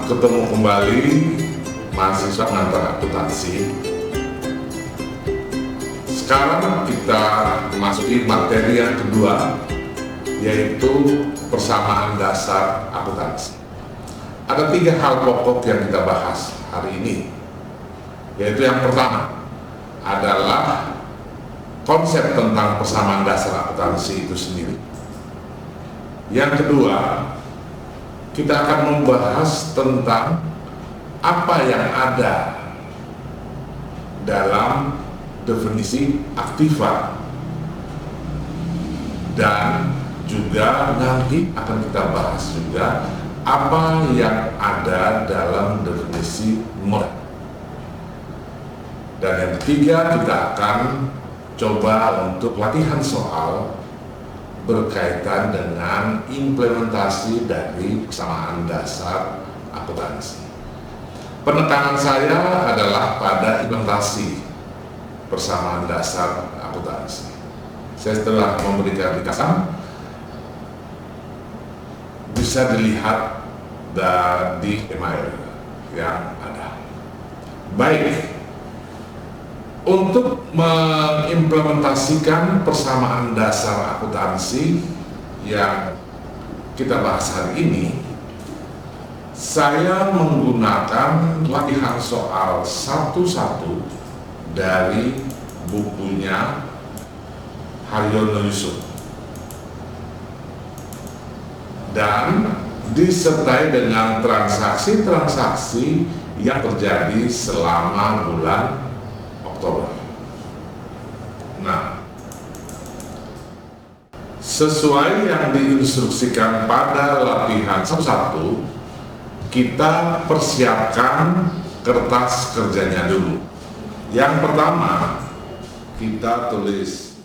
ketemu kembali mahasiswa pengantar akuntansi. Sekarang kita memasuki materi yang kedua, yaitu persamaan dasar akuntansi. Ada 3 hal pokok yang kita bahas hari ini, yaitu yang pertama adalah konsep tentang persamaan dasar akuntansi itu sendiri. Yang kedua, kita akan membahas tentang apa yang ada dalam definisi aktiva, dan juga nanti akan kita bahas juga apa yang ada dalam definisi modal. Dan yang ketiga, kita akan coba untuk latihan soal berkaitan dengan implementasi dari persamaan dasar akuntansi. Penekanan saya adalah pada implementasi persamaan dasar akuntansi. Saya telah memberikan ringkasan, bisa dilihat di email yang ada. Baik. Untuk mengimplementasikan persamaan dasar akuntansi yang kita bahas hari ini, saya menggunakan latihan soal satu-satu dari bukunya Haryono Yusuf dan disertai dengan transaksi-transaksi yang terjadi selama bulan Oktober. Nah, sesuai yang diinstruksikan pada latihan satu-satu, kita persiapkan kertas kerjanya dulu. Yang pertama, kita tulis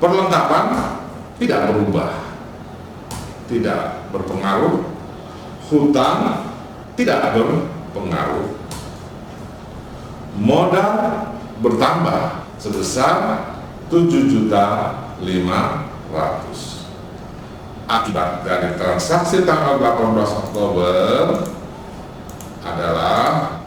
Perlengkapan tidak berubah, tidak berpengaruh. Hutang tidak berpengaruh. Modal bertambah sebesar 7.500.000. Akibat dari transaksi tanggal 18 Oktober adalah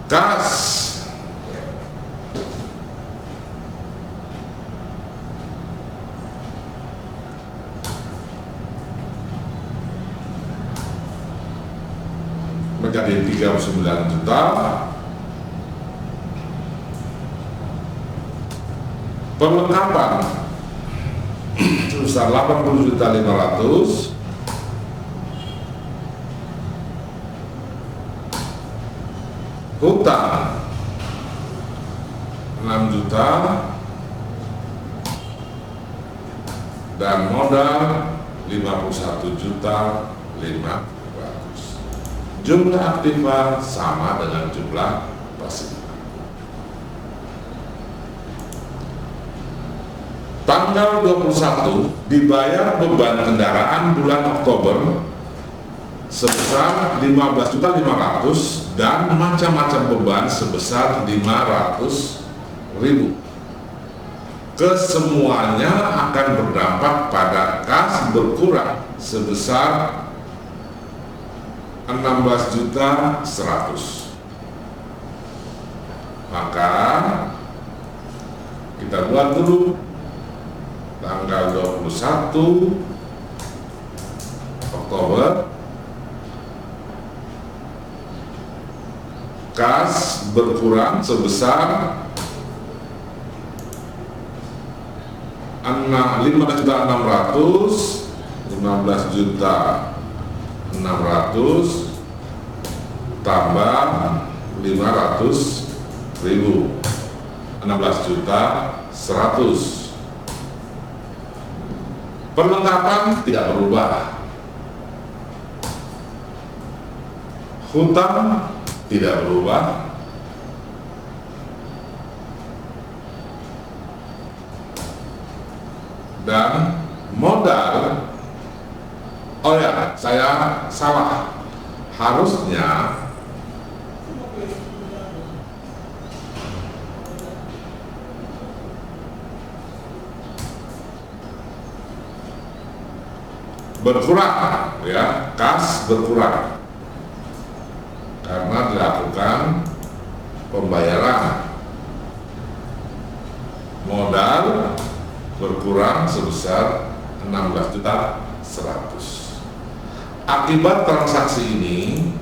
kas menjadi 39 juta, perlengkapan sebesar 80.500.000, hutang 6 juta, dan modal 51.500.000. Jumlah aktiva sama dengan jumlah pasif. Tanggal 21 dibayar beban kendaraan bulan Oktober sebesar 15.500.000 dan macam-macam beban sebesar 500.000. Kesemuanya akan berdampak pada kas berkurang sebesar 16.100.000. Maka kita buat dulu tanggal 21 Oktober kas berkurang sebesar 15.600.000, 15.600.000 tambah 500.000, 16.100.000. Perlengkapan tidak berubah, hutang tidak berubah, dan modal, oh ya, saya salah, harusnya berkurang, ya, kas berkurang karena dilakukan pembayaran. Modal berkurang sebesar 16.100.000. Akibat transaksi ini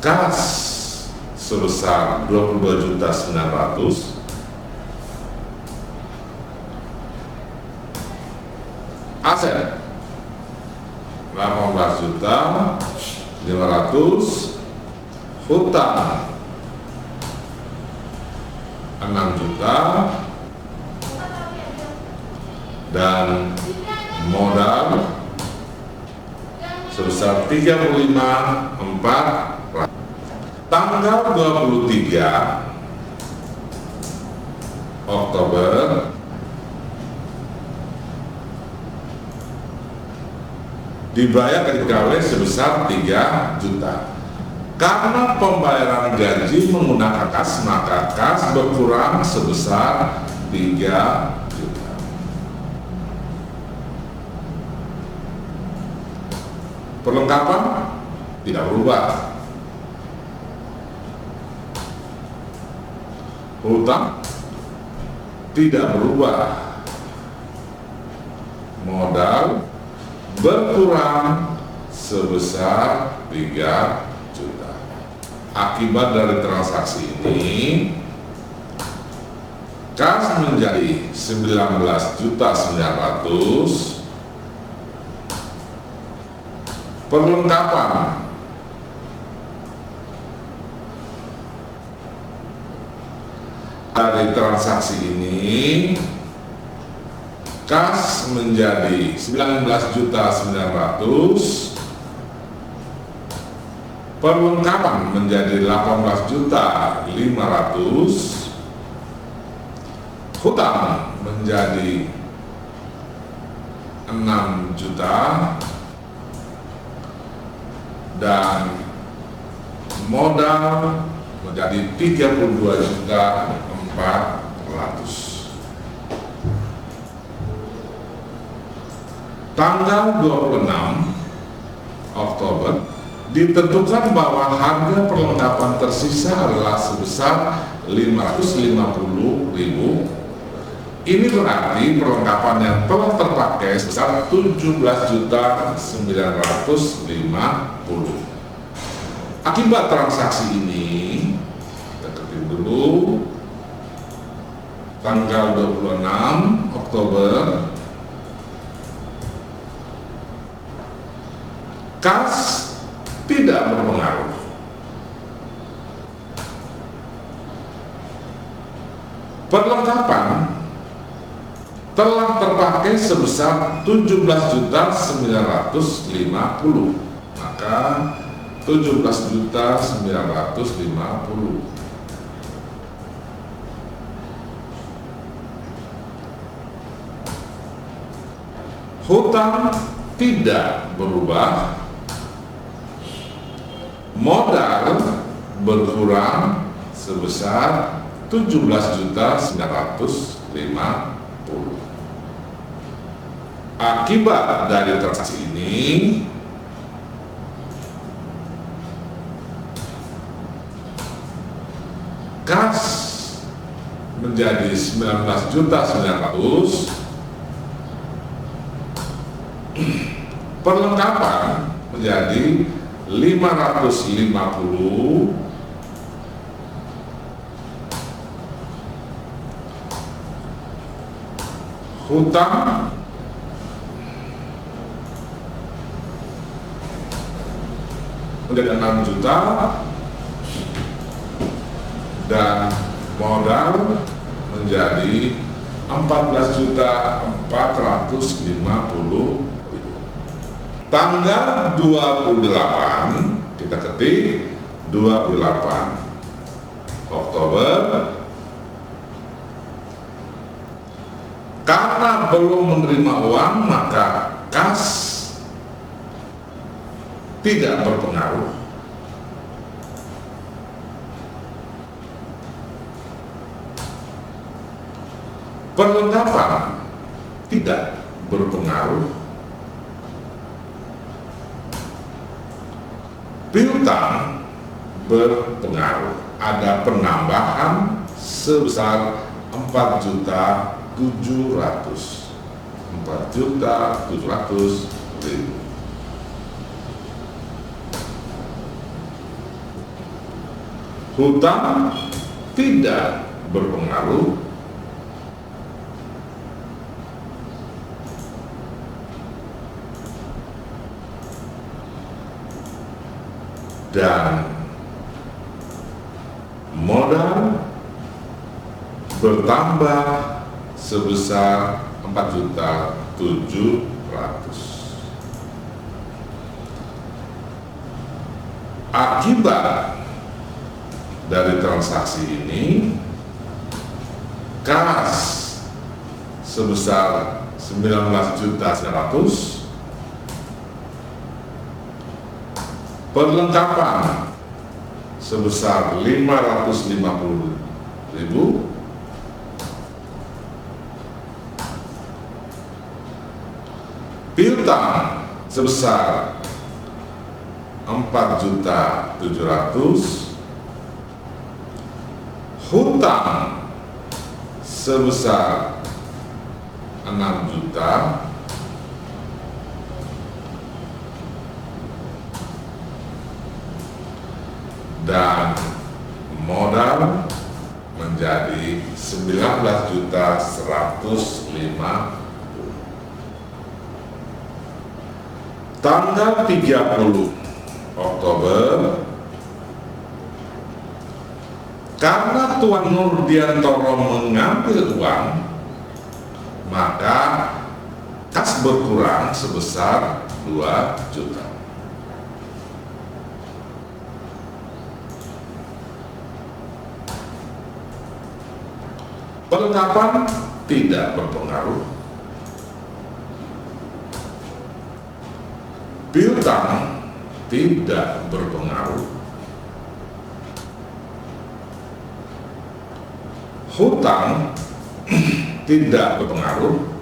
kas sebesar 22.900.000, aset 18.500.000, hutang 6 juta, dan modal sebesar 35.400.000. Tanggal 23 Oktober dibayar gaji pegawai sebesar 3 juta. Karena pembayaran gaji menggunakan kas, maka kas berkurang sebesar 3 juta. Perlengkapan tidak berubah, hutang tidak berubah, modal berkurang sebesar 3 juta. Akibat dari transaksi ini, kas menjadi 19.900.000, perlengkapan dari transaksi ini, kas menjadi 19.900.000, perlengkapan menjadi 18.500.000, hutang menjadi 6 juta, dan modal menjadi 32.400.000. Tanggal 26 Oktober ditentukan bahwa harga perlengkapan tersisa adalah sebesar 550.000. Ini berarti perlengkapan yang telah terpakai sebesar 17.950.000. Akibat transaksi ini, kita ketik dulu, tanggal 26 Oktober, kas tidak berpengaruh. Perlengkapan telah terpakai sebesar 17.950.000, maka 17.950.000. Hutang tidak berubah, modal berkurang sebesar 17.950.000. Akibat dari transaksi ini, kas menjadi 19.900.000, perlengkapan menjadi 550, hutang menjadi 6 juta, dan modal menjadi 14.450.000. Tanggal 28, kita ketik 28 Oktober, karena belum menerima uang maka kas tidak berpengaruh. Perlengkapan tidak berpengaruh. Piutang berpengaruh. Ada penambahan sebesar 4.700.000. Hutang tidak berpengaruh. Dan modal bertambah sebesar 4.700.000. Akibat dari transaksi ini, kas sebesar 19.900.000, perlengkapan sebesar 550.000, piutang sebesar 4.700.000, hutang sebesar 6 juta, dan modal menjadi 19.150.000. Tanggal 30 Oktober, Karena Tuan Nurdiantoro mengambil uang, maka kas berkurang sebesar 2 juta. Pelengkapan tidak berpengaruh. Piutang tidak berpengaruh. Hutang tidak berpengaruh.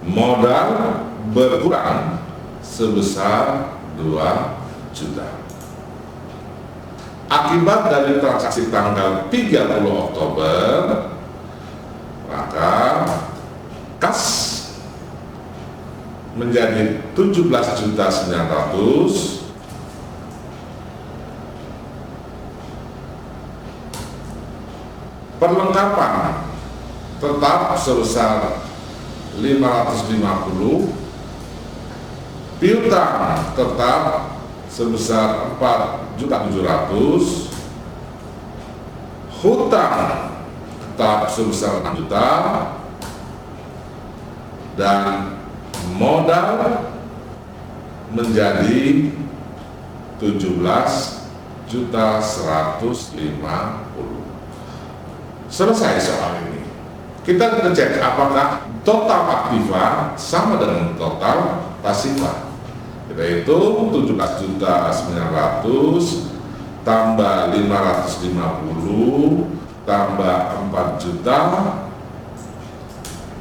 Modal berkurang sebesar 2 juta. Akibat dari transaksi tanggal 30 Oktober, maka kas menjadi 17.900.000. Perlengkapan tetap sebesar 550, piutang tetap sebesar 4.700.000, hutang tetap sebesar 6 juta, dan modal menjadi 17.150.000. Selesai soal ini. Kita cek apakah total aktiva sama dengan total pasifa. Kita hitung 17.900.000 tambah 550 tambah 4 juta,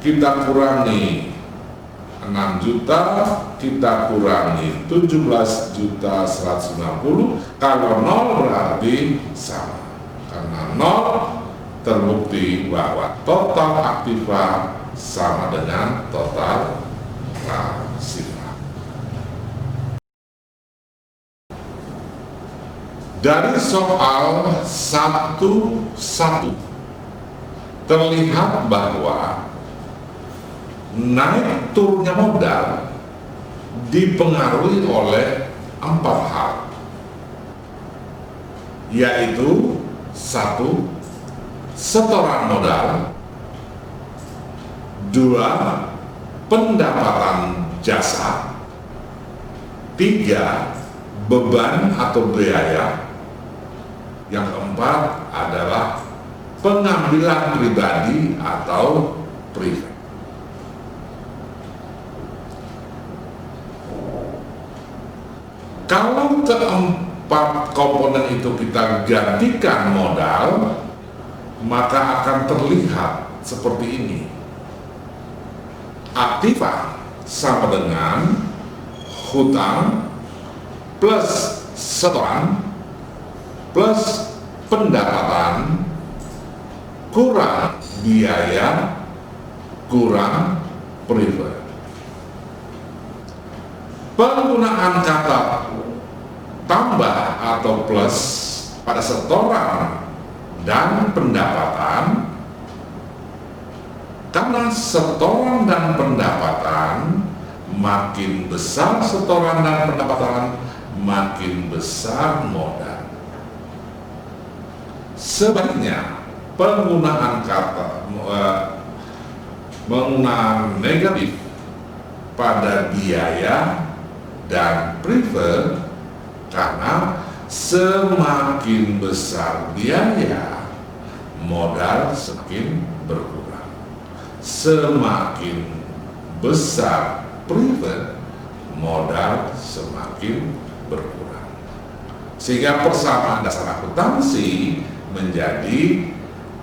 kita kurangi 6 juta, kita kurangi 17.150. Kalau 0 berarti sama. Karena 0 terbukti bahwa total aktiva sama dengan total pasifa. Dari soal 1-1 terlihat bahwa naik turunnya modal dipengaruhi oleh 4 hal, yaitu 1. Setoran modal, 2. Pendapatan jasa, 3. Beban atau biaya, yang keempat adalah pengambilan pribadi atau privat. Kalau keempat komponen itu kita gantikan modal, maka akan terlihat seperti ini. Aktiva sama dengan hutang plus setoran plus pendapatan kurang biaya kurang privat. Penggunaan kata tambah atau plus pada setoran dan pendapatan, karena setoran dan pendapatan makin besar setoran dan pendapatan, makin besar modal. Sebaliknya, penggunaan kata menggunakan negatif pada biaya dan privat, karena semakin besar biaya, modal semakin berkurang. Semakin besar privat, modal semakin berkurang. Sehingga persamaan dasar akuntansi menjadi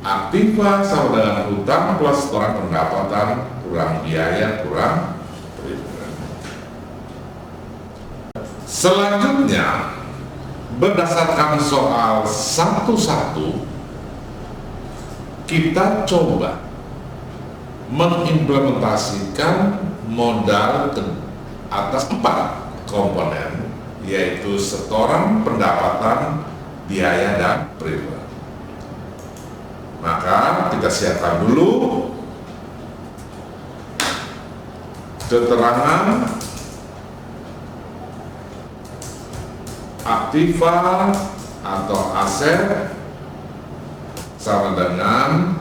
aktiva sama dengan hutang plus setoran pendapatan kurang biaya kurang privat. Selanjutnya, berdasarkan soal 1-1, kita coba mengimplementasikan modal ke atas 4 komponen, yaitu setoran, pendapatan, biaya, dan privat. Maka kita siapkan dulu keterangan aktiva atau aset sama dengan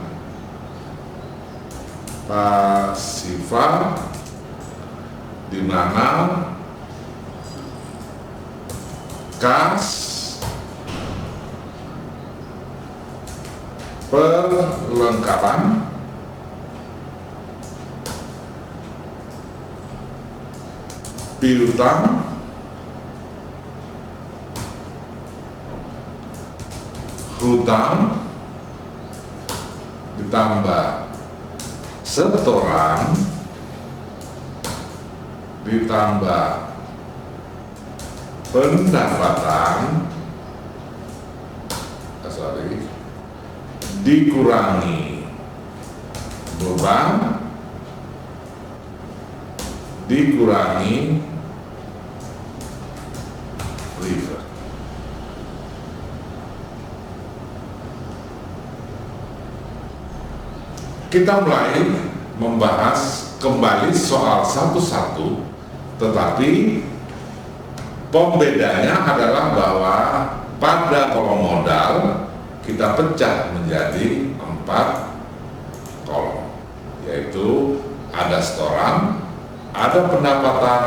pasifal, di mana kas perlengkapan piutang hutang ditambah setoran ditambah pendapatan dikurangi beban dikurangi river. Kita mulai membahas kembali soal satu-satu, tetapi pembedanya adalah bahwa pada kolom modal kita pecah menjadi 4 kolom, yaitu ada setoran, ada pendapatan,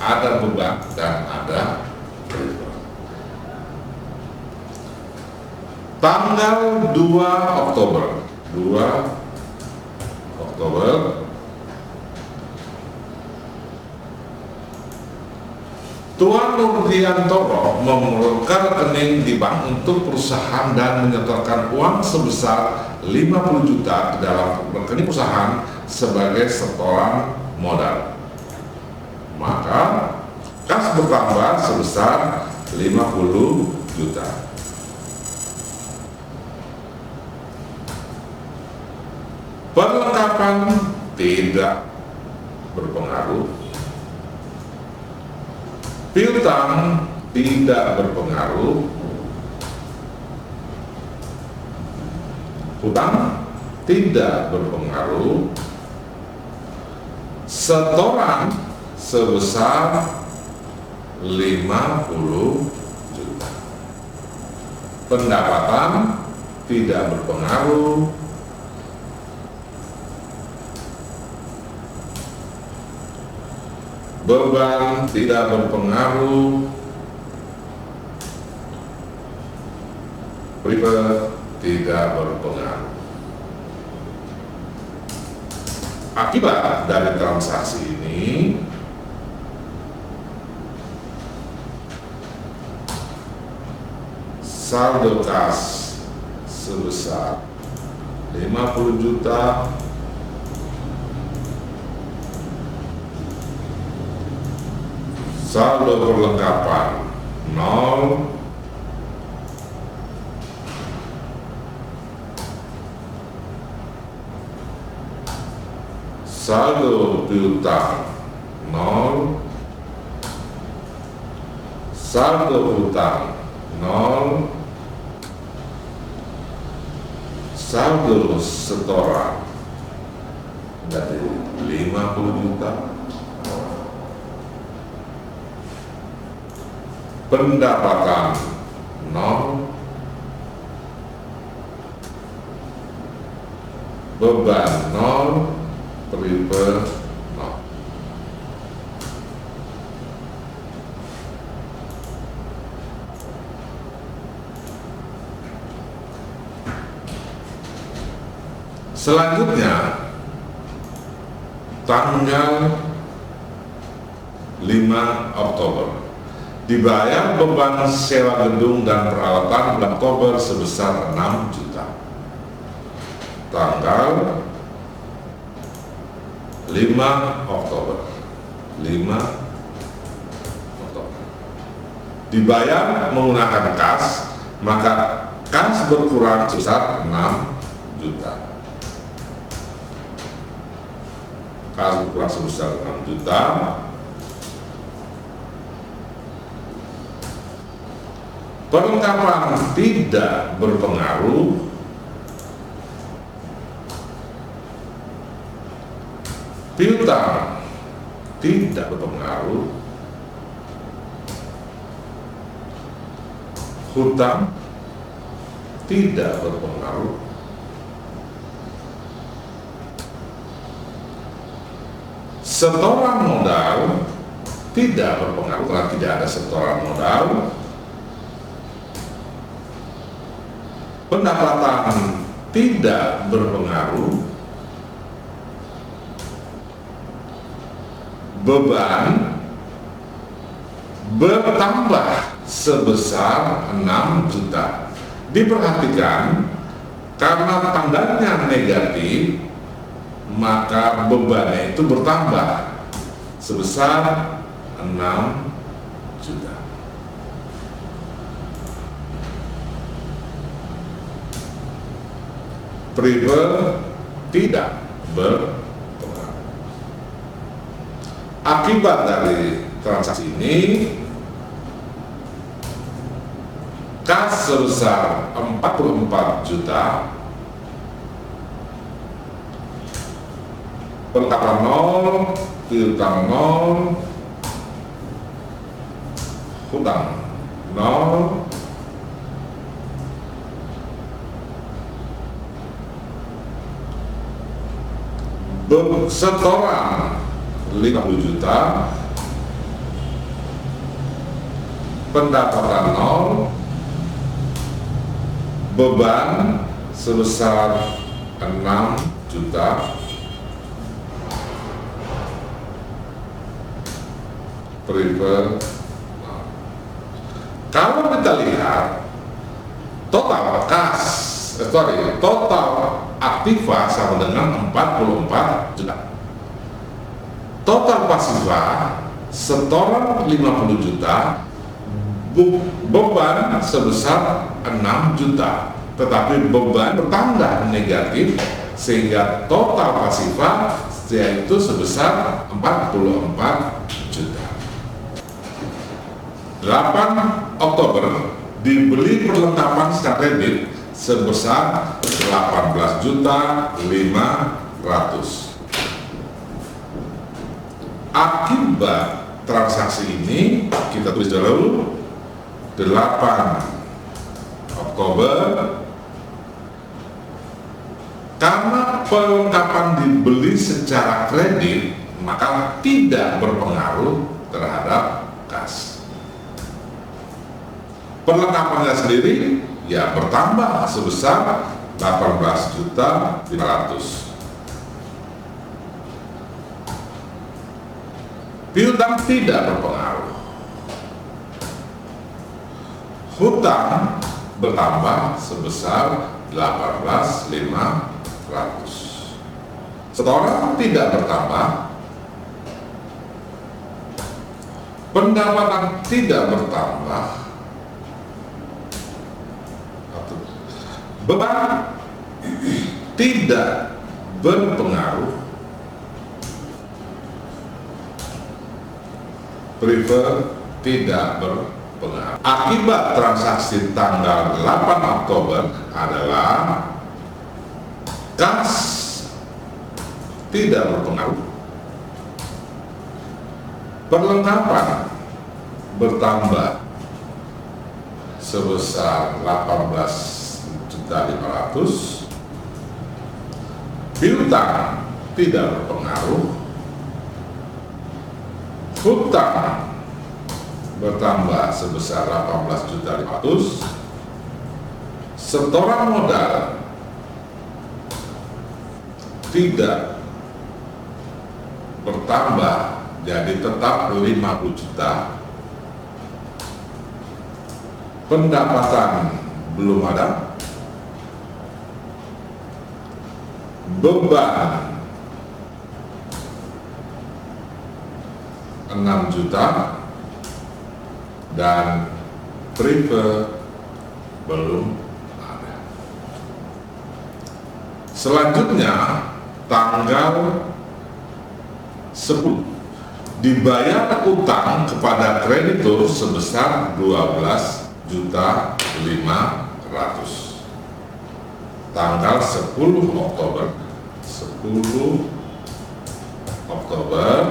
ada beban, dan ada river. Tanggal 2 Oktober Tuan Nurdiantoro memerlukan rekening di bank untuk perusahaan dan menyetorkan uang sebesar 50 juta ke dalam rekening perusahaan sebagai setoran modal. Maka kas bertambah sebesar 50 juta. Perlengkapan tidak berpengaruh, piutang tidak berpengaruh, hutang tidak berpengaruh, setoran sebesar 50 juta, pendapatan tidak berpengaruh, beban tidak berpengaruh, river tidak berpengaruh. Akibat dari transaksi ini, saldo kas sebesar 50 juta, saldo perlengkapan 0, saldo piutang 0, saldo hutang 0, saldo setoran dari 50 juta, pendapatan 0, beban 0, river 0. Selanjutnya tanggal 5 Oktober dibayar beban sewa gedung dan peralatan bulan Oktober sebesar 6 juta. Tanggal 5 Oktober dibayar menggunakan kas, maka kas berkurang sebesar 6 juta. Kas berkurang sebesar 6 juta. Perlengkapan tidak berpengaruh, piutang tidak berpengaruh, hutang tidak berpengaruh. Setoran modal tidak berpengaruh karena tidak ada setoran modal. Pendapatan tidak berpengaruh. Beban bertambah sebesar 6 juta. Diperhatikan, karena tandanya negatif, maka bebannya itu bertambah sebesar 6 juta. Prefer tidak berpengaruh. Akibat dari transaksi ini, kas sebesar 44 juta, penghutang 0, piutang 0, hutang 0, setoran 50 juta, pendapatan 0, beban sebesar 6 juta, prefer. Kalau kita lihat total total aktiva sama dengan 44 juta. Total pasiva setoran 50 juta, beban sebesar 6 juta, tetapi beban bertambah negatif sehingga total pasiva yaitu sebesar 44 juta. 8 Oktober dibeli perlengkapan secara kredit sebesar 18.500.000. Akibat transaksi ini kita tulis dulu 8 Oktober, karena perlengkapan dibeli secara kredit maka tidak berpengaruh terhadap kas. Perlengkapannya sendiri ya bertambah sebesar 18.500.000. Piutang tidak berpengaruh. Hutang bertambah sebesar 18.500. Setoran tidak bertambah. Pendapatan tidak bertambah. Beban tidak berpengaruh. Prefer tidak berpengaruh. Akibat transaksi tanggal 8 Oktober adalah kas tidak berpengaruh. Perlengkapan bertambah sebesar 18.500.000. Piutang tidak berpengaruh. Hutang bertambah sebesar 18.500.000. Setoran modal tidak bertambah, jadi tetap 50 juta. Pendapatan belum ada. Beban 6 juta dan prefer belum ada. Selanjutnya tanggal 10 dibayar utang kepada kreditur sebesar 12.500.000. Tanggal 10 Oktober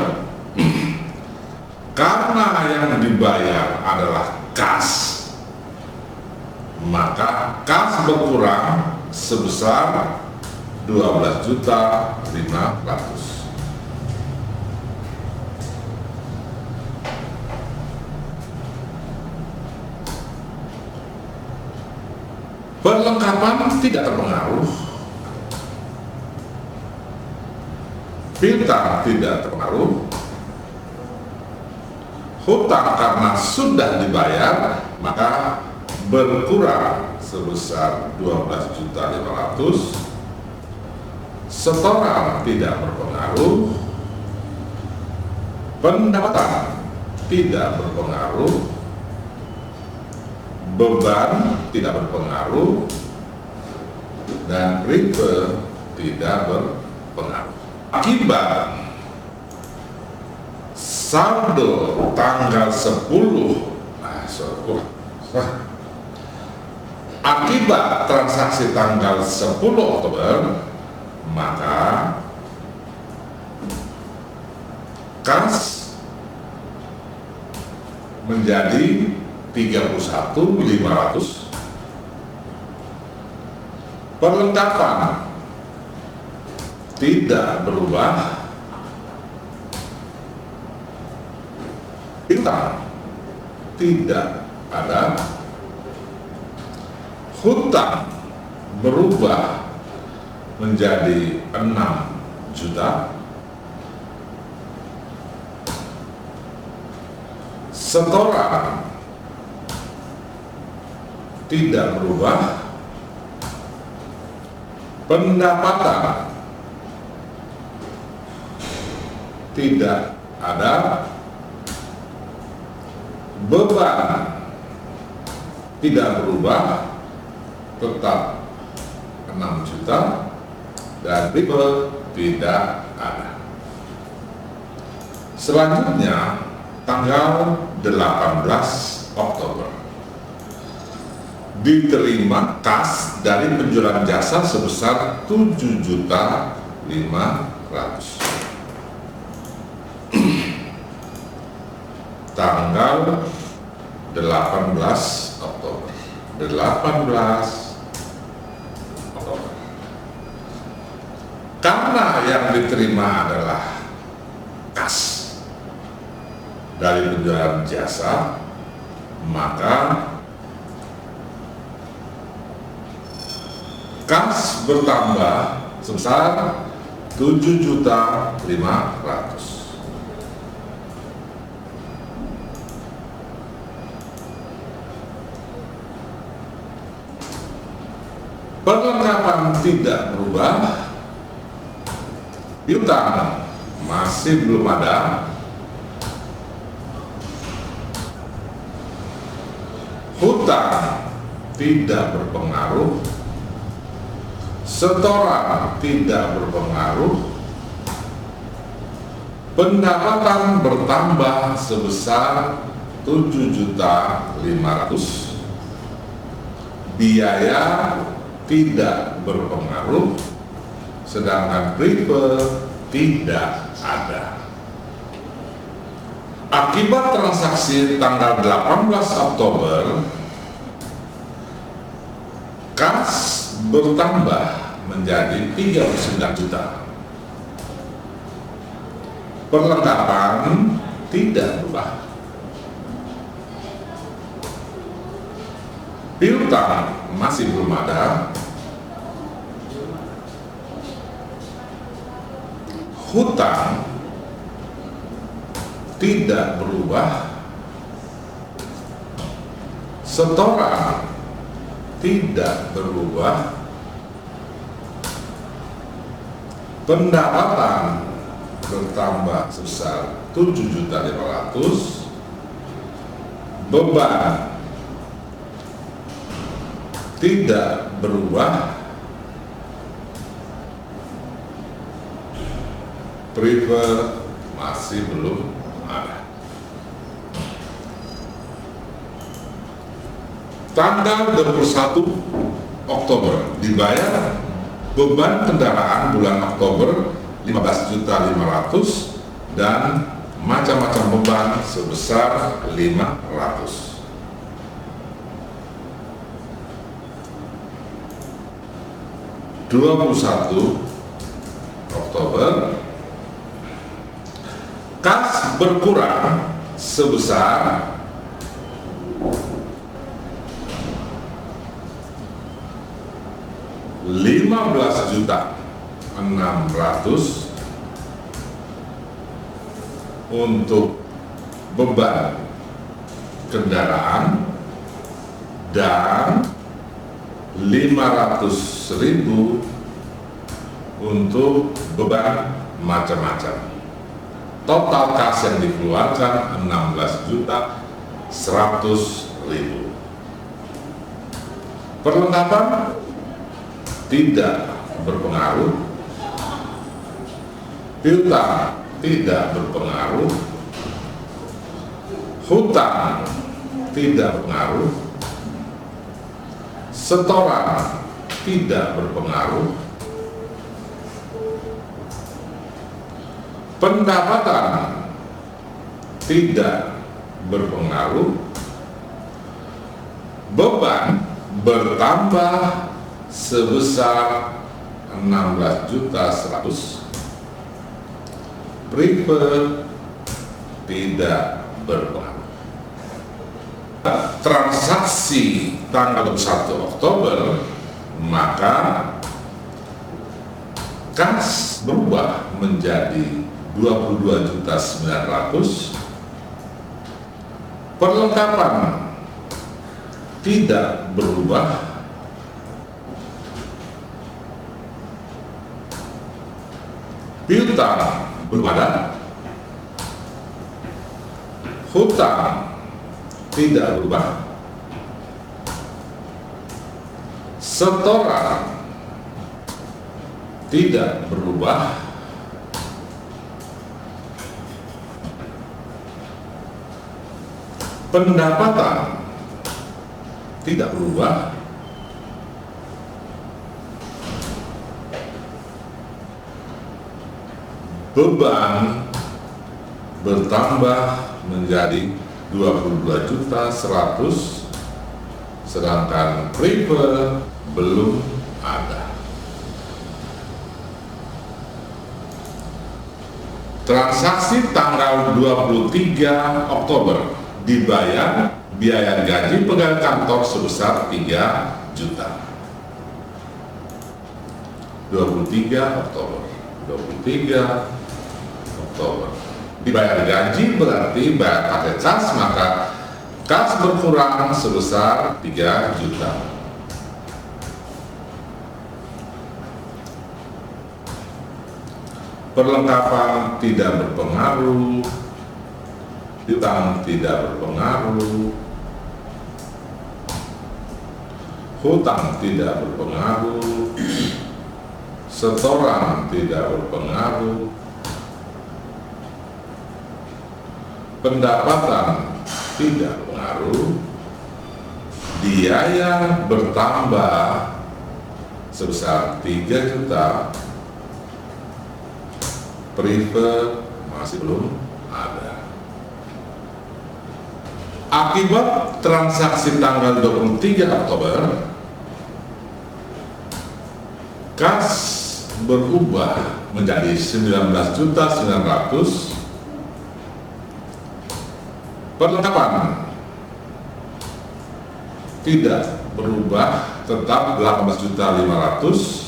karena yang dibayar adalah kas, maka kas berkurang sebesar 12.500.000. Perlengkapan tidak terpengaruh, piutang tidak terpengaruh, hutang karena sudah dibayar maka berkurang sebesar 12.500.000. Setoran tidak berpengaruh, pendapatan tidak berpengaruh, beban tidak berpengaruh, dan return tidak berpengaruh. Akibat saldo tanggal 10 akibat transaksi tanggal 10 Oktober, maka kas menjadi 31.500. Perlengkapan tidak berubah, piutang tidak ada, hutang berubah menjadi 6 juta, setoran tidak berubah, pendapatan tidak ada, beban tidak berubah, tetap 6 juta, dan ribet tidak ada. Selanjutnya tanggal 18 Oktober diterima kas dari penjualan jasa sebesar 7.500.000. Tanggal 18 Oktober. Karena yang diterima adalah kas dari penjualan jasa, maka kas bertambah sebesar 7.500.000. Perlengkapan tidak berubah, piutang masih belum ada, hutang tidak berpengaruh, setoran tidak berpengaruh, pendapatan bertambah sebesar 7.500.000, biaya tidak berpengaruh, sedangkan prefer tidak ada. Akibat transaksi tanggal 18 Oktober, kas bertambah menjadi 39 juta. Perlengkapan tidak berubah. Piutang masih belum ada. Hutang tidak berubah. Setoran tidak berubah. Pendapatan bertambah sebesar 7.500.000. Beban tidak berubah. Prefer masih belum ada. Tanggal 21 Oktober dibayar beban kendaraan bulan Oktober 15.500.000 dan macam-macam beban sebesar 500. 21 Oktober, kas berkurang sebesar Rp15.600.000 untuk beban kendaraan dan Rp500.000 untuk beban macam-macam. Total kas yang dikeluarkan Rp16.100.000. Perlengkapan tidak berpengaruh, piutang tidak berpengaruh, hutang tidak berpengaruh, setoran tidak berpengaruh, pendapatan tidak berpengaruh, beban bertambah sebesar Rp16.100.000, prefer tidak berpengaruh. Transaksi tanggal 21 Oktober, maka kas berubah menjadi Rp22.900.000, perlengkapan tidak berubah, piutang belum ada, hutang tidak berubah, setoran tidak berubah, pendapatan tidak berubah, beban bertambah menjadi Rp22.100.000, sedangkan prefer belum ada. Transaksi tanggal 23 Oktober dibayar biaya gaji pegawai kantor sebesar 3 juta. 23 Oktober dibayar gaji berarti bayar pakai cas, maka kas berkurang sebesar 3 juta. Perlengkapan tidak berpengaruh, piutang tidak berpengaruh, hutang tidak berpengaruh, setoran tidak berpengaruh, pendapatan tidak berpengaruh, biaya bertambah sebesar 3 juta, prefer masih belum ada. Akibat transaksi tanggal 23 Oktober, kas berubah menjadi 19.900.000, perlengkapan tidak berubah, tetap 18.500.000,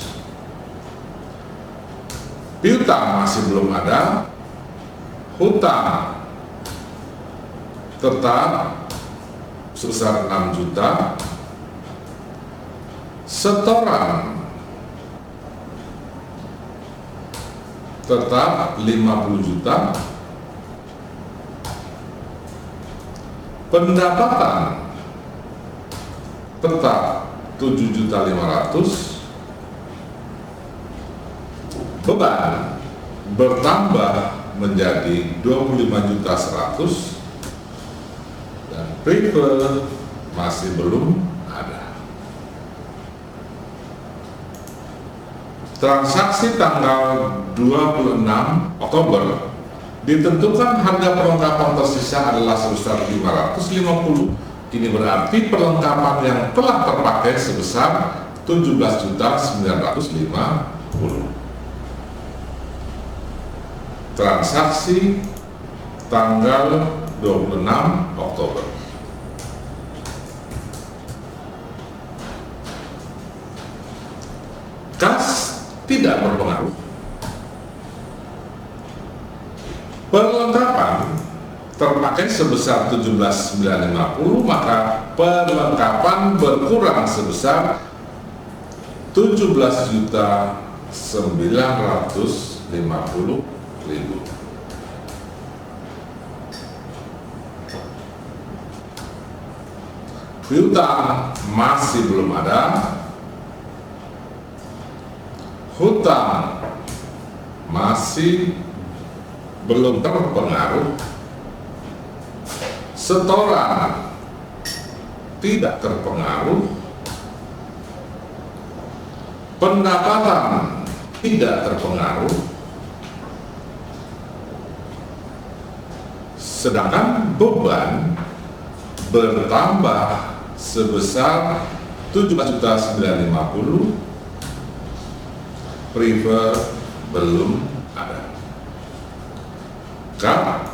piutang masih belum ada, hutang tetap sebesar 6 juta, setoran tetap 50 juta, pendapatan tetap 7.500.000, beban bertambah menjadi 25.100.000, dan prefer masih belum ada. Transaksi tanggal 26 Oktober ditentukan harga perlengkapan tersisa adalah sebesar 550. Ini berarti perlengkapan yang telah terpakai sebesar 17.950.000. Transaksi tanggal 26 Oktober. Kas tidak berpengaruh. Perlengkapan terpakai sebesar 17.950, maka perlengkapan berkurang sebesar 17.950.000. Piutang masih belum ada. Hutang masih belum terpengaruh. Setoran tidak terpengaruh. Pendapatan tidak terpengaruh. Sedangkan beban bertambah sebesar 17.950.000, prefer belum ada. Karena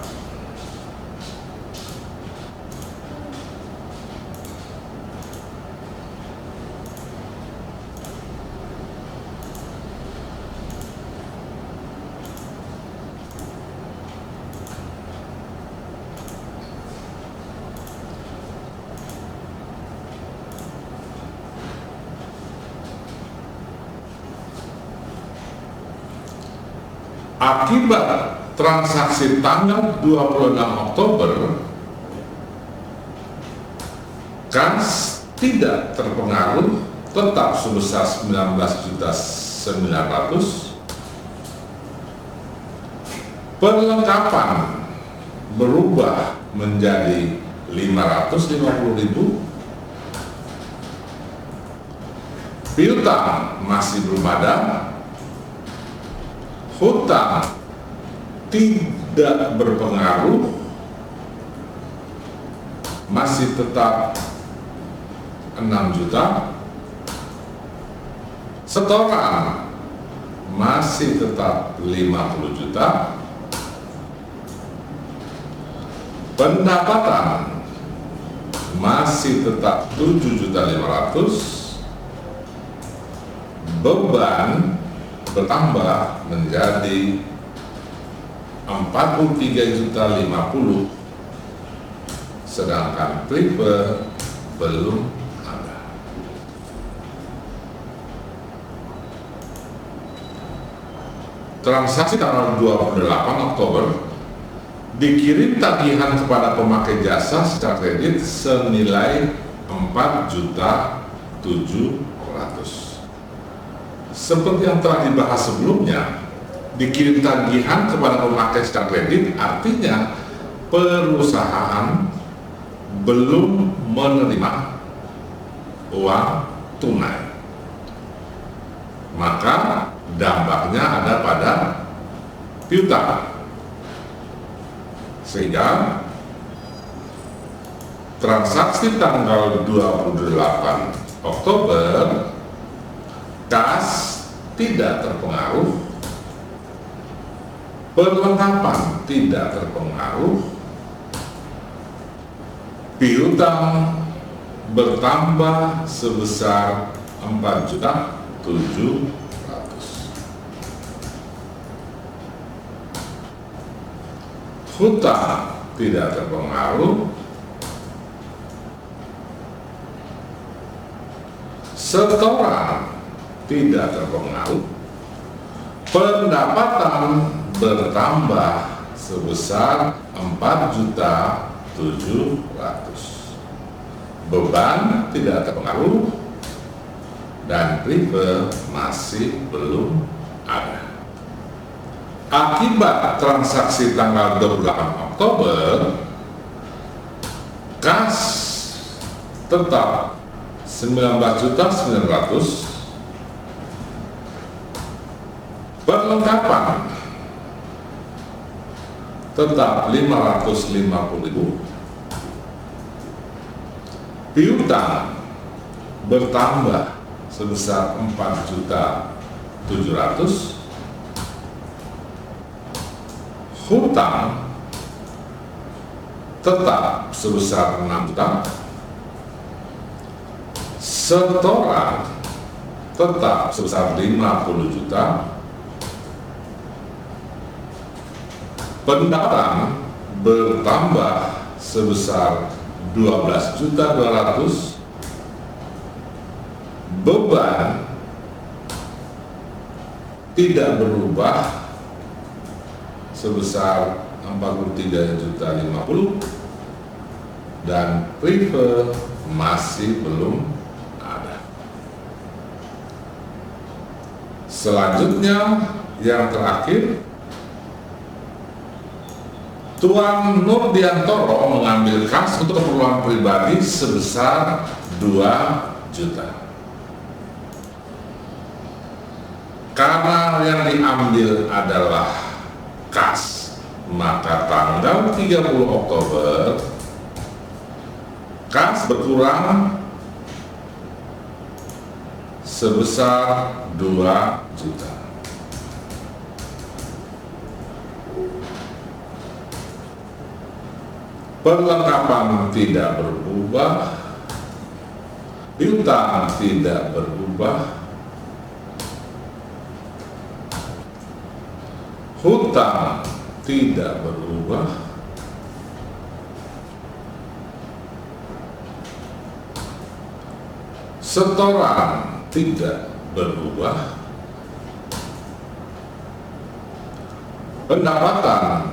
akibat transaksi tanggal 26 Oktober, kas tidak terpengaruh, tetap sebesar 19.900.000. Perlengkapan berubah menjadi 550.000. Piutang masih belum ada. Hutang tidak berpengaruh, masih tetap 6 juta. Setoran masih tetap 50 juta. Pendapatan masih tetap 7.500.000. Beban bertambah menjadi 43.050.000, sedangkan prefer belum ada. Transaksi tanggal 28 Oktober, dikirim tagihan kepada pemakai jasa secara kredit senilai 4.700.000. Seperti yang telah dibahas sebelumnya, dikirim tagihan kepada pemakai secara kredit artinya perusahaan belum menerima uang tunai. Maka dampaknya ada pada piutang. Sehingga transaksi tanggal 28 Oktober, kas tidak terpengaruh, perlengkapan tidak terpengaruh, piutang bertambah sebesar 4.700.000. Hutang tidak terpengaruh, setoran tidak terpengaruh, pendapatan bertambah sebesar 4.700.000. Beban tidak terpengaruh dan prefer masih belum ada. Akibat transaksi tanggal 28 Oktober, kas tetap 19.900.000. Perlengkapan tetap 550.000. Piutang bertambah sebesar 4.700.000, hutang tetap sebesar 6 juta, setoran tetap sebesar 50 juta, pendapatan bertambah sebesar 12.200.000, beban tidak berubah sebesar 43.050.000, dan prefer masih belum ada. Selanjutnya yang terakhir, Tuan Nurdiantoro mengambil kas untuk keperluan pribadi sebesar 2 juta. Karena yang diambil adalah kas, maka tanggal 30 Oktober kas berkurang sebesar 2 juta. Perlengkapan tidak berubah, piutang tidak berubah, hutang tidak berubah, setoran tidak berubah, pendapatan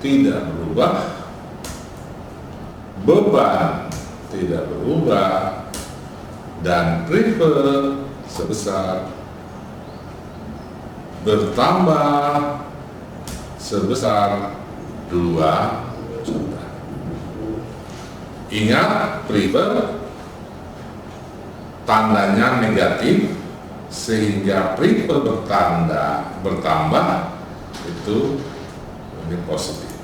tidak berubah, beban tidak berubah, dan prefer sebesar bertambah sebesar 2 juta. Ingat, prefer tandanya negatif, sehingga prefer bertambah itu ini positif.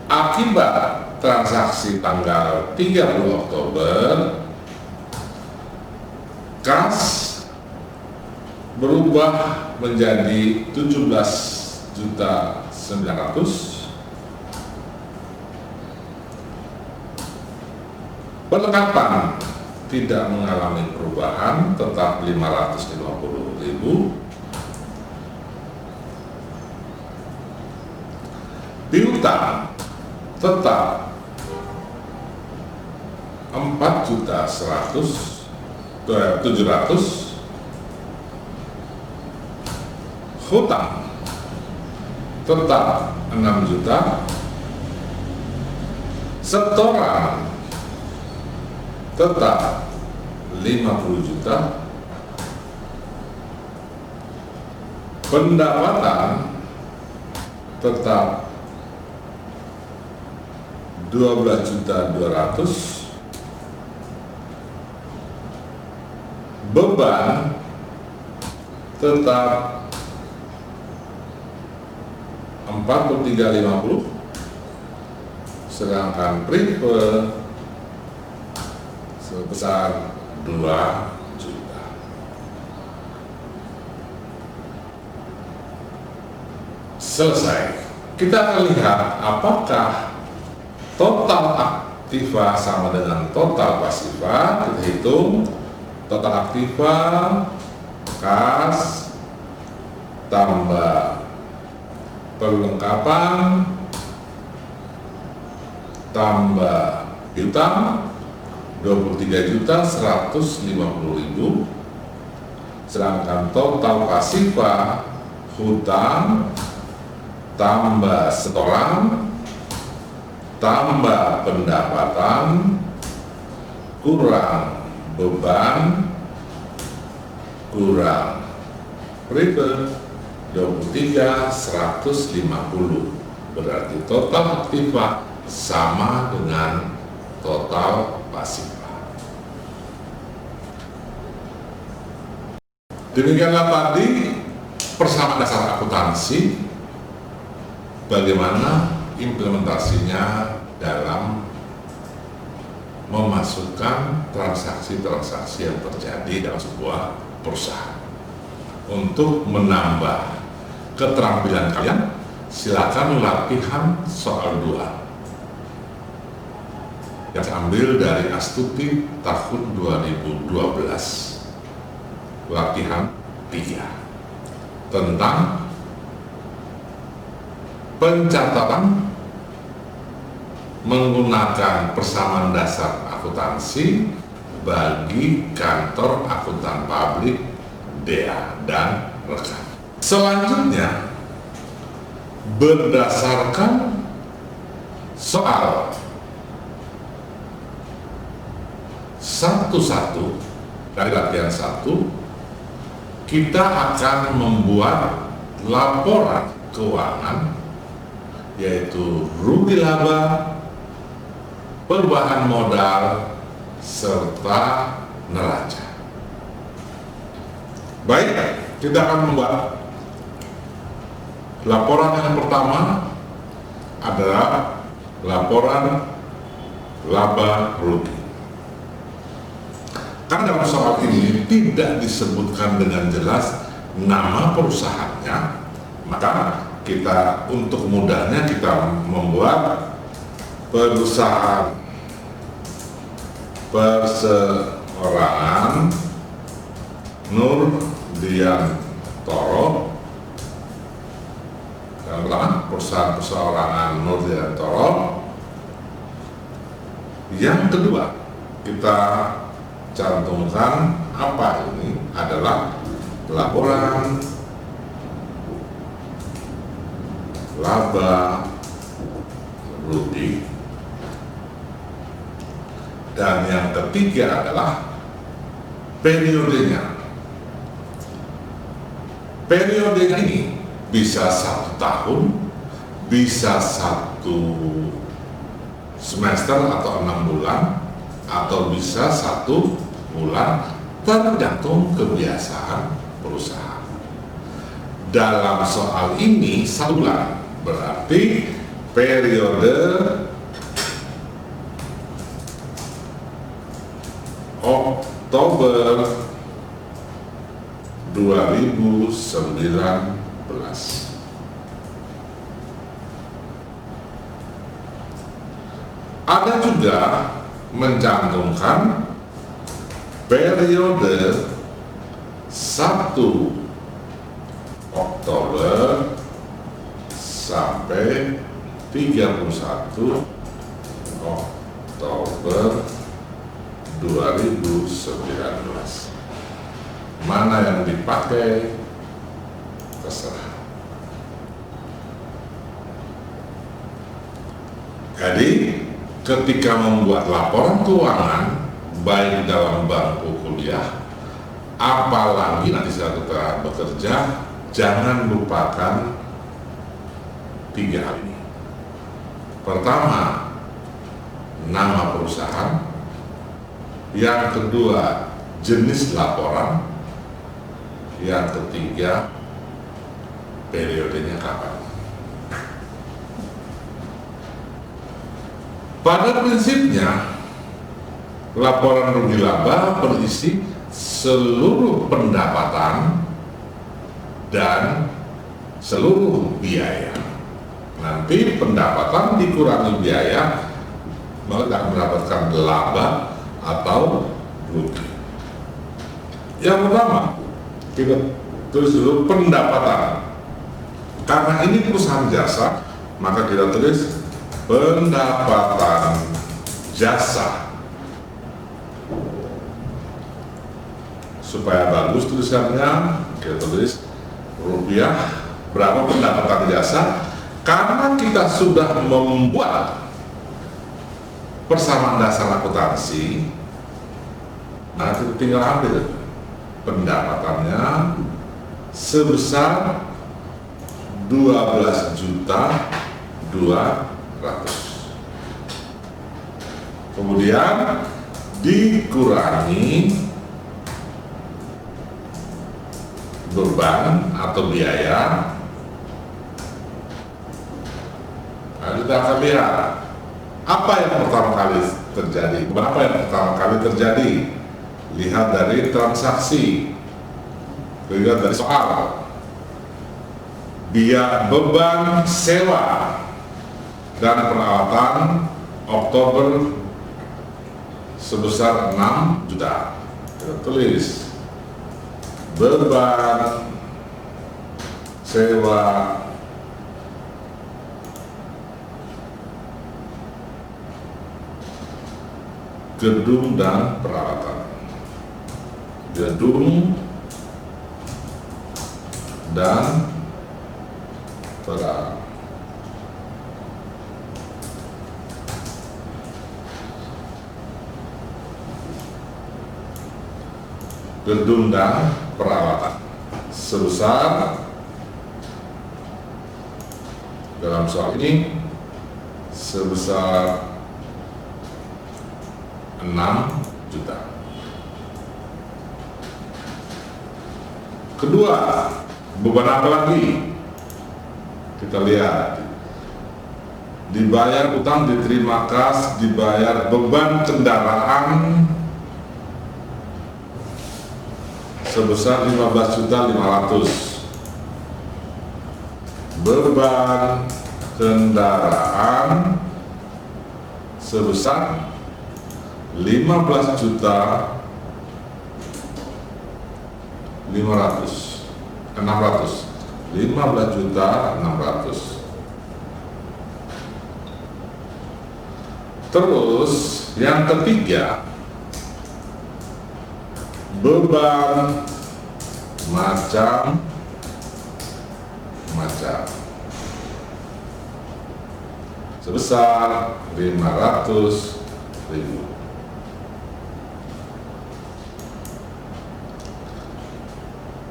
Akibat transaksi tanggal 30 Oktober, kas berubah menjadi 17.900.000. Perlengkapan tidak mengalami perubahan, tetap 550.000. Piutang tetap 4.700.000. Hutang tetap 6 juta. Setoran tetap 50 juta. Pendapatan tetap 12.200.000. Beban tetap 43.50, sedangkan prefer sebesar 2 juta. Selesai. Kita akan lihat apakah total aktiva sama dengan total pasiva. Kita hitung total aktiva kas tambah perlengkapan tambah piutang 23.150.000, sedangkan total pasiva hutang tambah setoran tambah pendapatan kurang beban kurang prefer 23.150, berarti total aktiva sama dengan total pasiva. Demikianlah tadi persamaan dasar akuntansi, bagaimana implementasinya dalam memasukkan transaksi-transaksi yang terjadi dalam sebuah perusahaan. Untuk menambah keterampilan kalian, silakan latihan soal 2 yang ambil dari Astuti tahun 2012, latihan 3 tentang pencatatan menggunakan persamaan dasar akuntansi bagi kantor akuntan publik DA dan rekan. Selanjutnya, berdasarkan soal satu-satu dari latihan 1, kita akan membuat laporan keuangan, yaitu rugi laba, perubahan modal, serta neraca. Baik, kita akan membuat laporan yang pertama adalah laporan laba rugi. Karena dalam soal ini tidak disebutkan dengan jelas nama perusahaannya, maka kita untuk mudahnya kita membuat perusahaan perseorangan Nurdiantoro. Yang pertama, perusahaan perseorangan Nurdiantoro. Yang kedua, kita cantumkan apa ini adalah laporan laba rugi. Dan yang ketiga adalah periodenya. Periodenya ini bisa 1 tahun, bisa 1 semester atau 6 bulan, atau bisa 1 bulan, tergantung kebiasaan perusahaan. Dalam soal ini 1 bulan, berarti periode Oktober 2019. Ada juga mencantumkan periode 1 Oktober sampai 31 Oktober 2019. Mana yang dipakai terserah. Jadi ketika membuat laporan keuangan baik dalam bangku kuliah, apalagi nanti saat kita bekerja, jangan lupakan 3 hal ini. Pertama, nama perusahaan. Yang kedua, jenis laporan. Yang ketiga, periodenya kapan. Pada prinsipnya, laporan rugi laba berisi seluruh pendapatan dan seluruh biaya. Nanti pendapatan dikurangi biaya, maka akan mendapatkan laba atau rugi. Yang pertama, kita tulis dulu pendapatan. Karena ini perusahaan jasa, maka kita tulis pendapatan jasa. Supaya bagus tulisannya, kita tulis rupiah berapa pendapatan jasa. Karena kita sudah membuat persamaan dasar akuntansi, nah kita tinggal ambil pendapatannya sebesar 12.200.000. Kemudian dikurangi beban atau biaya. Nah, kita akan lihat apa yang pertama kali terjadi. Berapa yang pertama kali terjadi? Lihat dari transaksi, lihat dari soal. Biaya beban sewa dan perawatan Oktober sebesar 6 juta. Kita tulis beban sewa gedung dan peralatan. Gedung dan peralatan. Gedung dan peralatan sebesar, dalam soal ini sebesar 6 juta. Kedua, beban apa lagi? Kita lihat, dibayar utang diterima kas, dibayar beban kendaraan sebesar 15.500.000. Beban kendaraan sebesar 15.600.000. Terus yang ketiga, beban macam sebesar 500.000.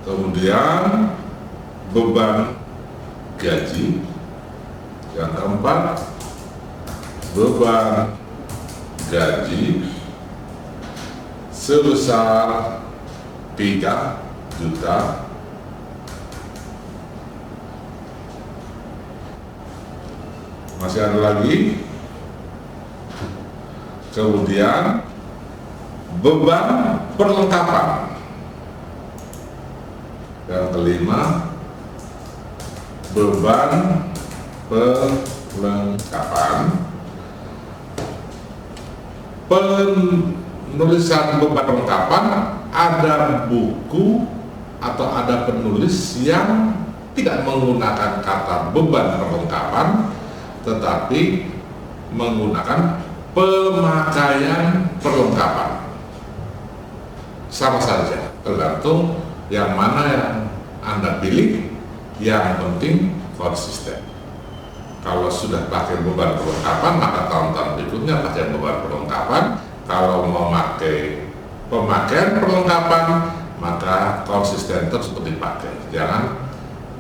Kemudian beban gaji. Yang keempat, beban gaji sebesar 3 juta. Masih ada lagi. Kemudian beban perlengkapan. Yang kelima, beban perlengkapan. Penulisan beban perlengkapan, ada buku atau ada penulis yang tidak menggunakan kata beban perlengkapan, tetapi menggunakan pemakaian perlengkapan. Sama saja, tergantung yang mana yang Anda pilih, yang penting konsisten. Kalau sudah pakai beban perlengkapan, maka tahun-tahun berikutnya pakai beban perlengkapan. Kalau memakai pemakaian perlengkapan, maka konsisten terus dipakai, jangan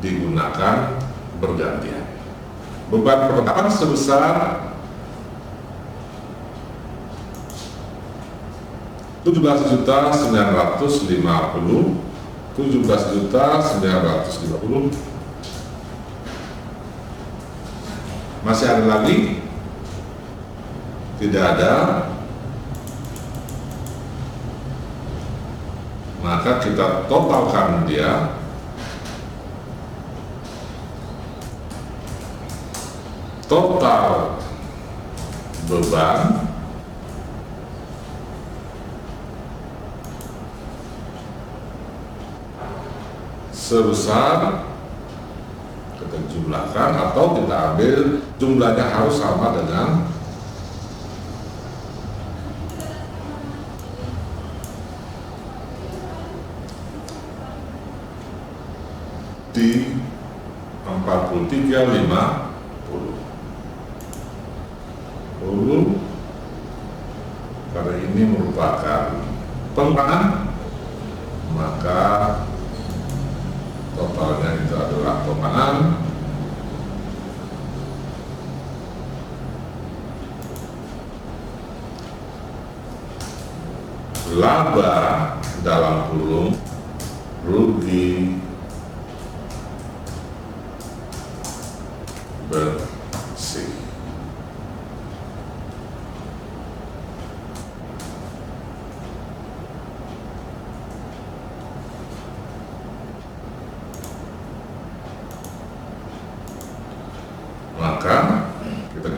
digunakan bergantian. Beban perlengkapan sebesar 17.950.000. 17.950.000. Masih ada lagi? Tidak ada. Maka kita totalkan dia. Total beban sebesar, kita jumlahkan atau kita ambil jumlahnya harus sama dengan di 43.50. Karena ini merupakan pengurangan, maka totalnya itu adalah pengurangan laba dalam kurung rugi bersih.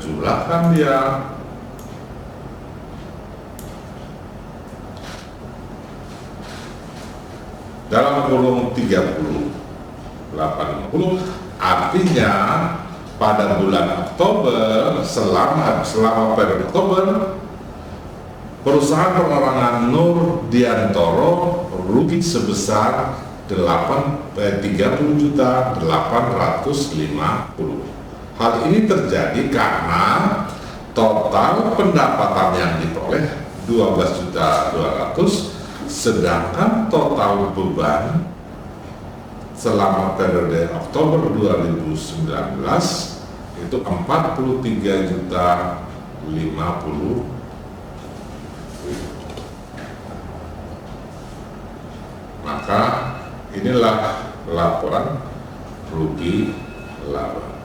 jumlahkan dia. Dalam kurung 30, 80, artinya pada bulan Oktober, selama periode Oktober, perusahaan penerangan Nur Diantoro rugi sebesar 30.850.000. Hal ini terjadi karena total pendapatan yang diperoleh 12.200.000, sedangkan total beban selama periode Oktober 2019 itu 43.050.000. Maka inilah laporan rugi laba.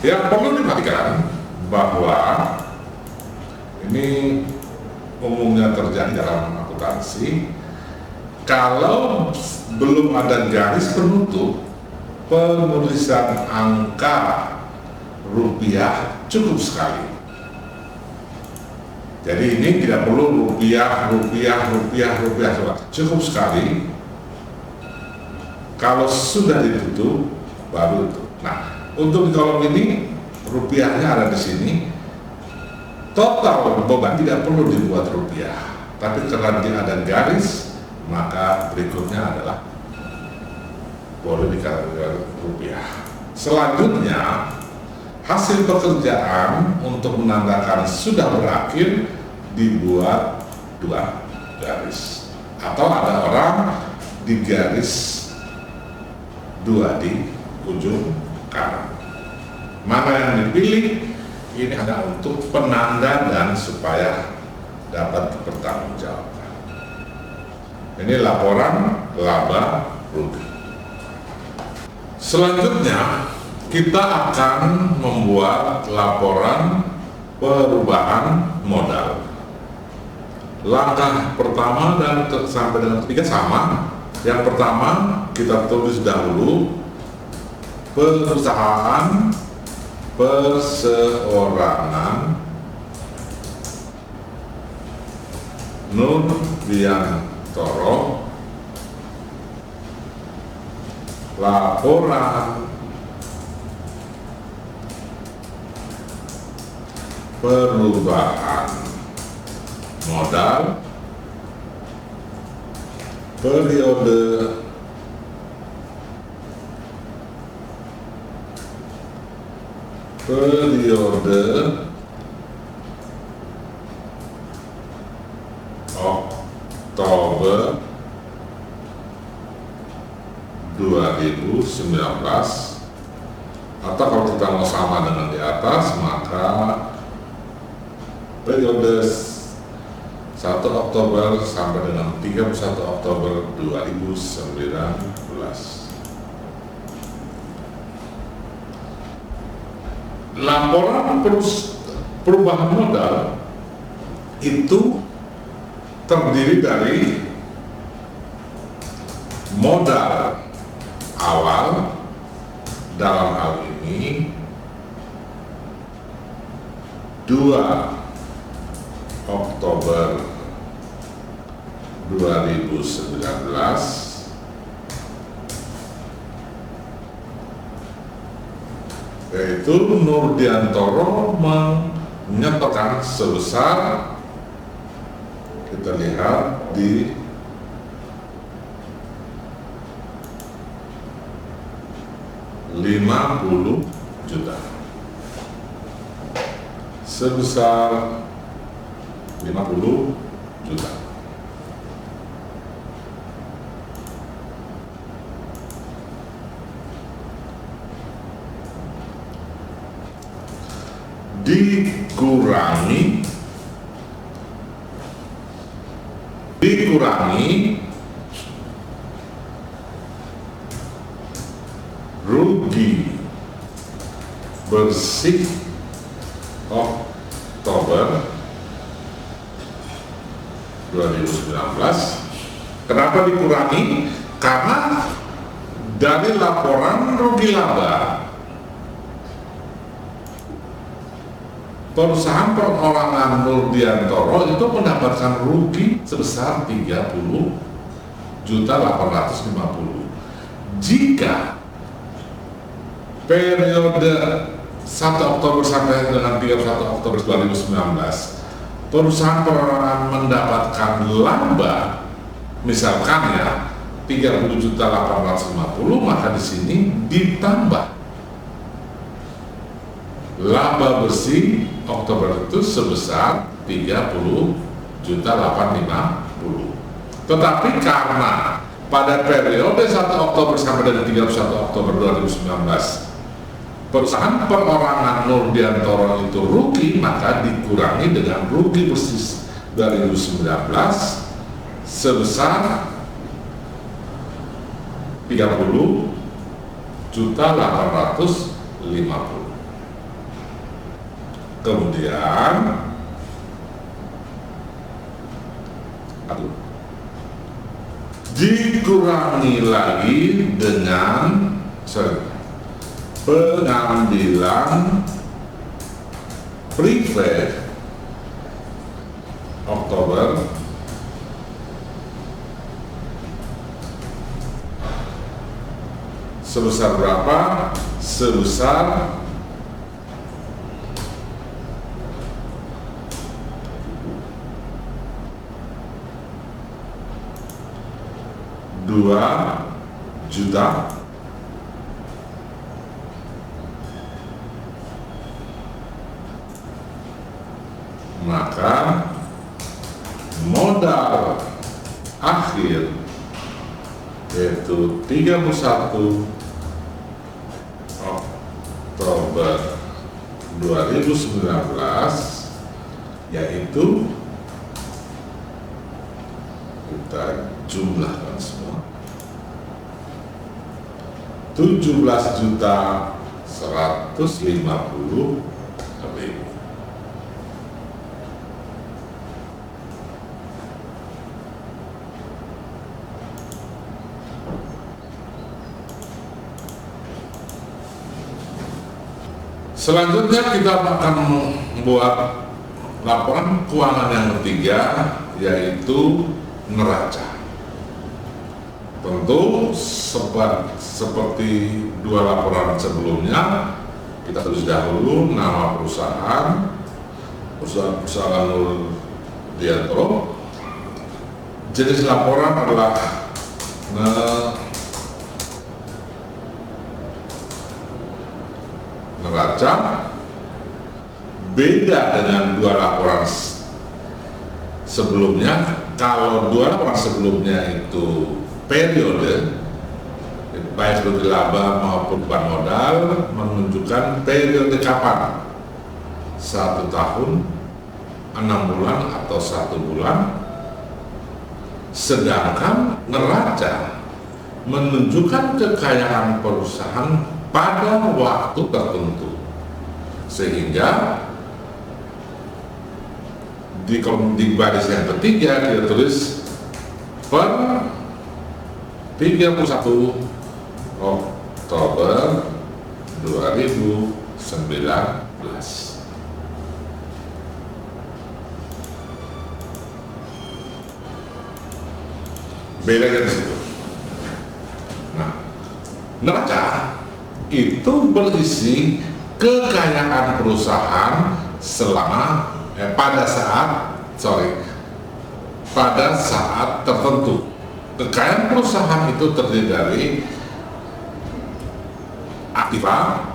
Yang perlu diperhatikan bahwa ini umumnya terjadi dalam akuntansi, kalau belum ada garis penutup, penulisan angka rupiah cukup sekali. Jadi ini tidak perlu rupiah, cukup sekali. Kalau sudah ditutup, baru itu. Nah, untuk di kolom ini rupiahnya ada di sini. Total beban tidak perlu dibuat rupiah, tapi karena dia ada garis, maka berikutnya adalah boleh dikatakan rupiah. Selanjutnya, hasil pekerjaan untuk menandakan sudah berakhir dibuat 2 garis, atau ada orang di garis 2 di ujung kanan. Mana yang dipilih ini hanya untuk penanda dan supaya dapat dipertanggungjawabkan. Ini laporan laba rugi. Selanjutnya kita akan membuat laporan perubahan modal. Langkah pertama dan sampai dengan ketiga sama. Yang pertama kita tulis dahulu perusahaan perseorangan Nur Diantoro, laporan perubahan modal periode Oktober 2019, atau kalau kita mau sama dengan di atas, maka periode 1 Oktober sampai dengan 31 Oktober 2019. Laporan perubahan modal itu terdiri dari modal awal, dalam hal ini 2 Oktober 2019, yaitu Nur Diantoro menyertakan sebesar, kita lihat di Rp50 juta, sebesar 50 juta. Dikurangi rugi bersih Oktober 2019. Kenapa dikurangi? Karena dari laporan rugi laba perusahaan perorangan Nurdiantoro itu mendapatkan rugi sebesar 30.850.000. Jika periode 1 Oktober sampai dengan 31 Oktober 2019 perusahaan perorangan mendapatkan laba misalkan ya 30.850.000, maka di sini ditambah laba bersih Oktober itu sebesar 30.850.000. Tetapi karena pada periode 1 Oktober sampai dengan 31 Oktober 2019 perusahaan perorangan Nurdiantoro itu rugi, maka dikurangi dengan rugi bersih 2019 sebesar 30.850.000. Kemudian dikurangi lagi dengan pengambilan prepaid Oktober sebesar berapa? Sebesar 2 juta maka modal akhir yaitu 31 Oktober 2019 yaitu kita jumlahkan semua 17.150.000. Selanjutnya kita akan membuat laporan keuangan yang ketiga, yaitu neraca. Tentu seperti dua laporan sebelumnya, kita tulis dahulu nama perusahaan Nurdiantoro. Jenis laporan adalah neraca. Beda dengan dua laporan sebelumnya. Kalau dua laporan sebelumnya itu periode, baik rugi laba maupun beban modal, menunjukkan periode kapan, 1 tahun, 6 bulan atau 1 bulan. Sedangkan neraca menunjukkan kekayaan perusahaan pada waktu tertentu, sehingga di baris yang ketiga kita tulis per 31 Oktober 2019. Bedanya di situ. Nah, neraca itu berisi kekayaan perusahaan selama pada saat tertentu. Kekayaan perusahaan itu terdiri dari aktiva,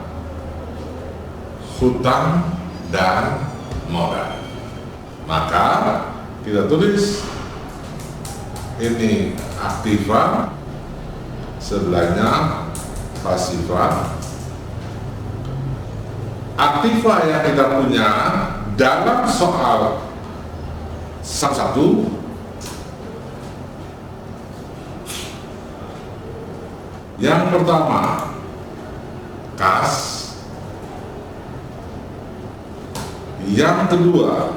hutang, dan modal. Maka kita tulis ini aktiva, sebelahnya pasiva. Aktiva yang kita punya dalam soal 1 yang pertama kas, yang kedua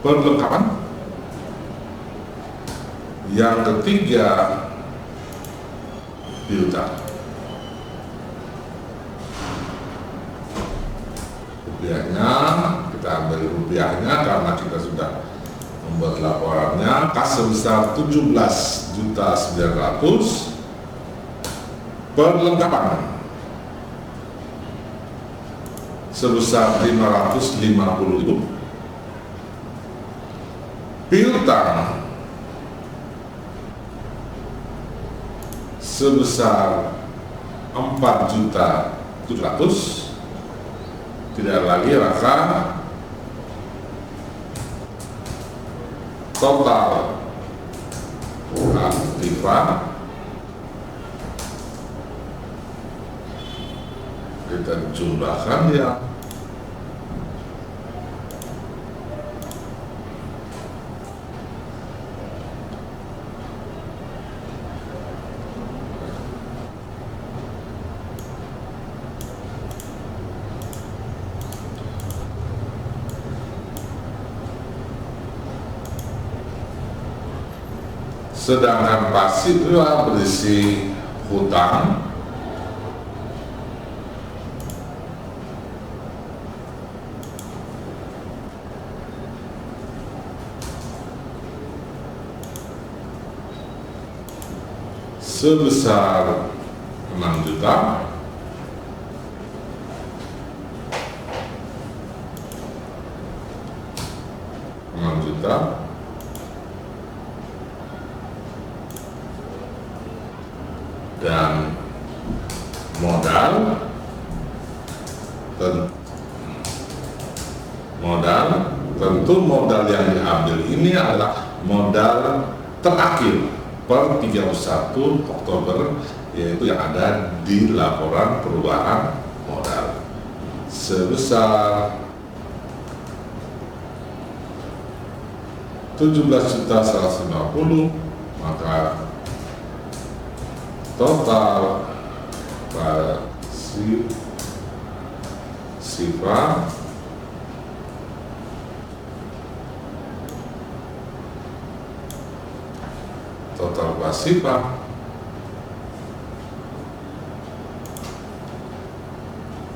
perlengkapan, Yang ketiga, piutang. Rupiahnya, kita ambil rupiahnya karena kita sudah membuat laporannya, kas sebesar 17.900.000. Perlengkapan sebesar 550.000. Piutang sebesar 4.700.000. Tidak lagi rasa total aktiva kita jumlahkan ya. Sedangkan pasif berisi hutang sebesar 6 juta. Dan modal tentu modal yang diambil ini adalah modal terakhir per 31 Oktober, yaitu yang ada di laporan perubahan modal sebesar 17.150.000. Maka total pasifah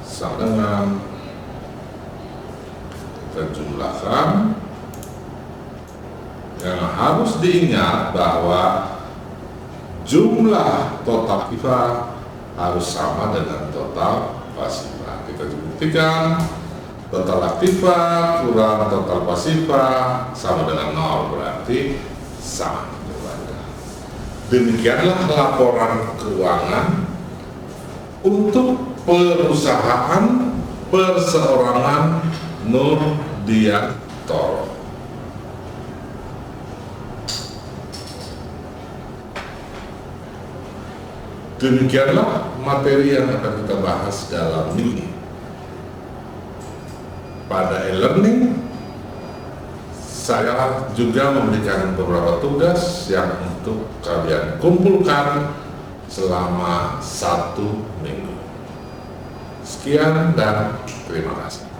sama dengan, kita jumlahkan. Yang harus diingat bahwa jumlah total aktiva harus sama dengan total pasifa. Kita buktikan total aktiva kurang total pasifa sama dengan 0, berarti sama. Demikianlah laporan keuangan untuk perusahaan perseorangan Nurdiantoro. Demikianlah materi yang akan kita bahas dalam minggu ini. Pada e-learning, saya juga memberikan beberapa tugas yang untuk kalian kumpulkan selama 1 minggu. Sekian dan terima kasih.